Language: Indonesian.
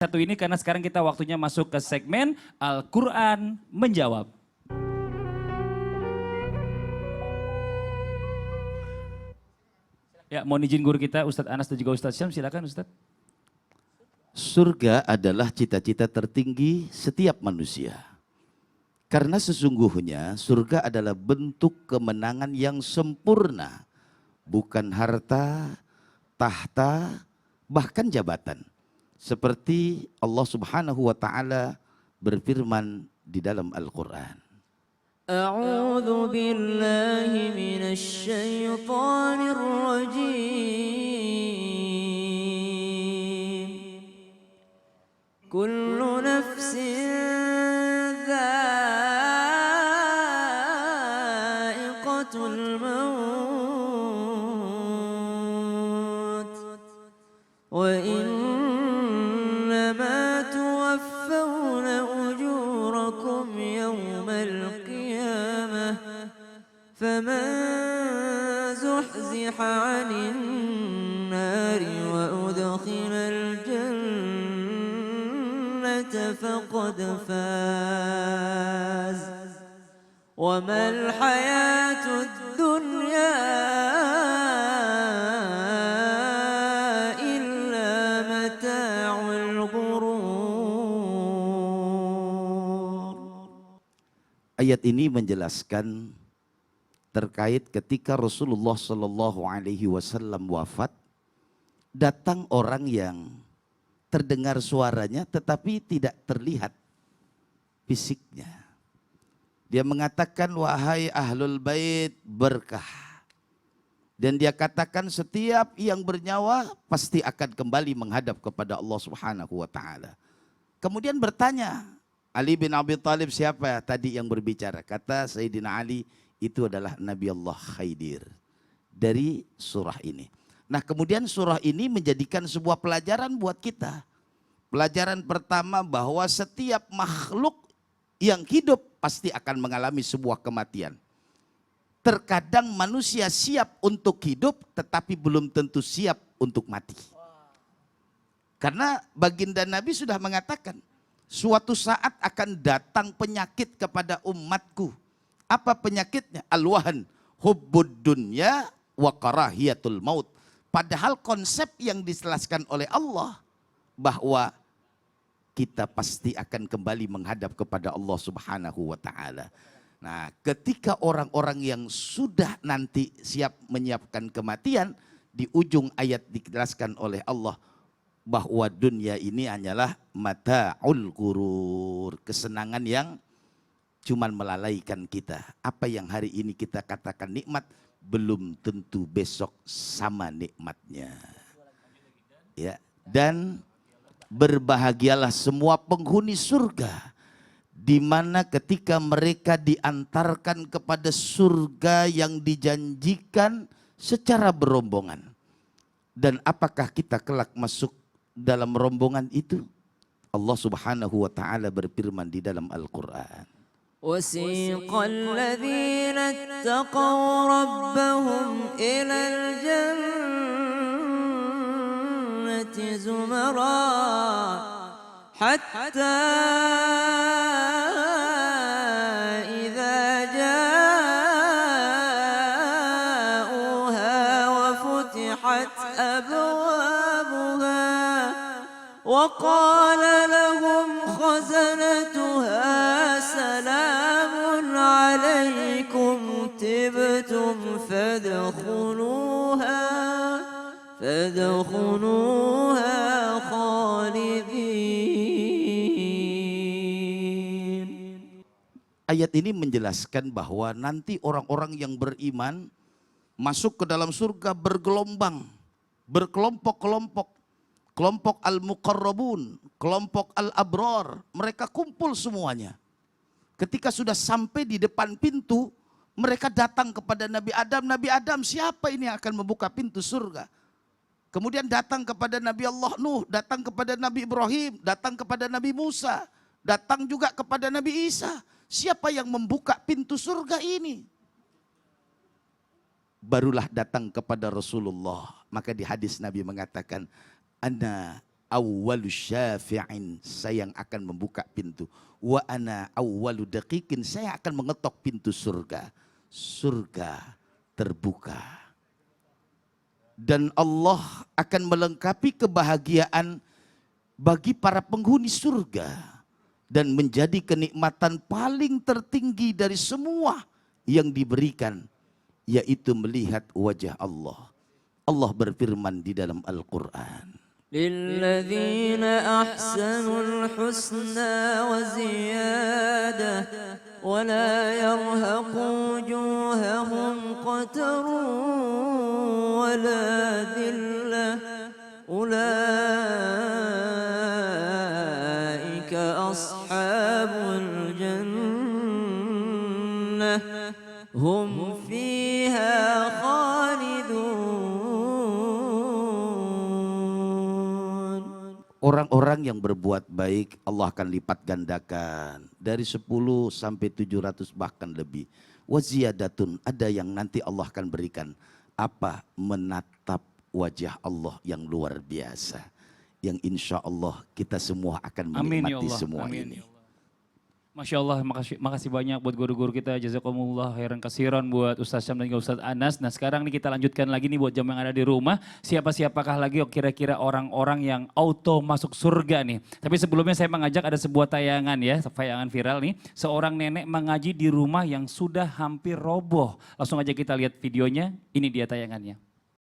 Satu ini karena sekarang kita waktunya masuk ke segmen Al-Quran Menjawab. Ya, mohon izin guru kita Ustadz Anas dan juga Ustadz Syam, silakan Ustadz. Surga adalah cita-cita tertinggi setiap manusia. Karena sesungguhnya surga adalah bentuk kemenangan yang sempurna. Bukan harta, tahta, bahkan jabatan. Seperti Allah Subhanahu wa Ta'ala berfirman di dalam Al-Quran. A'udzu billahi minasy syaithanir rajim. Kullu nafsin dha'iqatul maut wa innama tuwaffawna ujurakum yawmal qiyamah faman zuhziha 'anil nari wa udkhilal jannata faqad faz wa mal hayatud dunya illa mata'ul ghurur. Ayat ini menjelaskan terkait ketika Rasulullah Shallallahu Alaihi Wasallam wafat, datang orang yang terdengar suaranya tetapi tidak terlihat fisiknya. Dia mengatakan, wahai ahlul bait berkah. Dan dia katakan setiap yang bernyawa pasti akan kembali menghadap kepada Allah Subhanahu wa Ta'ala. Kemudian bertanya, Ali bin Abi Thalib siapa tadi yang berbicara? Kata Sayyidina Ali, itu adalah Nabi Allah Khidir. Dari surah ini. Nah kemudian surah ini menjadikan sebuah pelajaran buat kita. Pelajaran pertama bahwa setiap makhluk yang hidup pasti akan mengalami sebuah kematian. Terkadang manusia siap untuk hidup tetapi belum tentu siap untuk mati. Karena baginda Nabi sudah mengatakan, suatu saat akan datang penyakit kepada umatku. Apa penyakitnya? Al-wahan, hubbud dunya wa karahiyatul maut. Padahal konsep yang dijelaskan oleh Allah bahwa kita pasti akan kembali menghadap kepada Allah Subhanahu wa Ta'ala. Nah, ketika orang-orang yang sudah nanti siap menyiapkan kematian, di ujung ayat dijelaskan oleh Allah bahwa dunia ini hanyalah mata'ul ghurur, kesenangan yang cuman melalaikan kita. Apa yang hari ini kita katakan nikmat, belum tentu besok sama nikmatnya. Ya, dan berbahagialah semua penghuni surga, di mana ketika mereka diantarkan kepada surga yang dijanjikan secara berombongan. Dan apakah kita kelak masuk dalam rombongan itu? Allah Subhanahu wa Ta'ala berfirman di dalam Al-Quran. وسيق الذين اتقوا ربهم إلى الجنة زمرا حتى إذا جاءوها وفتحت أبوابها وقال لهم خزنتها سلام عليكم تبتم فادخلوها خالدين. Ayat ini menjelaskan bahwa nanti orang-orang yang beriman masuk ke dalam surga bergelombang, berkelompok-kelompok. Kelompok al-muqarrabun, kelompok al-abrar, mereka kumpul semuanya. Ketika sudah sampai di depan pintu, mereka datang kepada Nabi Adam. Nabi Adam, siapa ini yang akan membuka pintu surga? Kemudian datang kepada Nabi Allah Nuh, datang kepada Nabi Ibrahim, datang kepada Nabi Musa, datang juga kepada Nabi Isa. Siapa yang membuka pintu surga ini? barulah datang kepada Rasulullah. Maka di hadis Nabi mengatakan, ana awwalu syafi'in, saya yang akan membuka pintu. Wa ana awwalu daqiqin, saya akan mengetok pintu surga. Surga terbuka. Dan Allah akan melengkapi kebahagiaan bagi para penghuni surga. Dan menjadi kenikmatan paling tertinggi dari semua yang diberikan, yaitu melihat wajah Allah. Allah berfirman di dalam Al-Quran. للذين أحسنوا الحسنى وزيادة ولا يرهق وجوههم قتر ولا ذلة أولئك أصحاب الجنة هم فيها خالدون. Orang-orang yang berbuat baik Allah akan lipat gandakan dari 10 sampai 700 bahkan lebih. Waziyadatun, ada yang nanti Allah akan berikan apa? Menatap wajah Allah yang luar biasa, yang insya Allah kita semua akan menikmati semua ini. Masya Allah, makasih banyak buat guru-guru kita. Jazakumullah khairan kasiran buat Ustaz Syam dan juga Ustaz Anas. Nah sekarang nih kita lanjutkan lagi nih buat jam yang ada di rumah. Siapa-siapakah lagi kira-kira orang-orang yang auto masuk surga nih. Tapi sebelumnya saya mengajak ada sebuah tayangan ya, tayangan viral nih. Seorang nenek mengaji di rumah yang sudah hampir roboh. Langsung aja kita lihat videonya, ini dia tayangannya.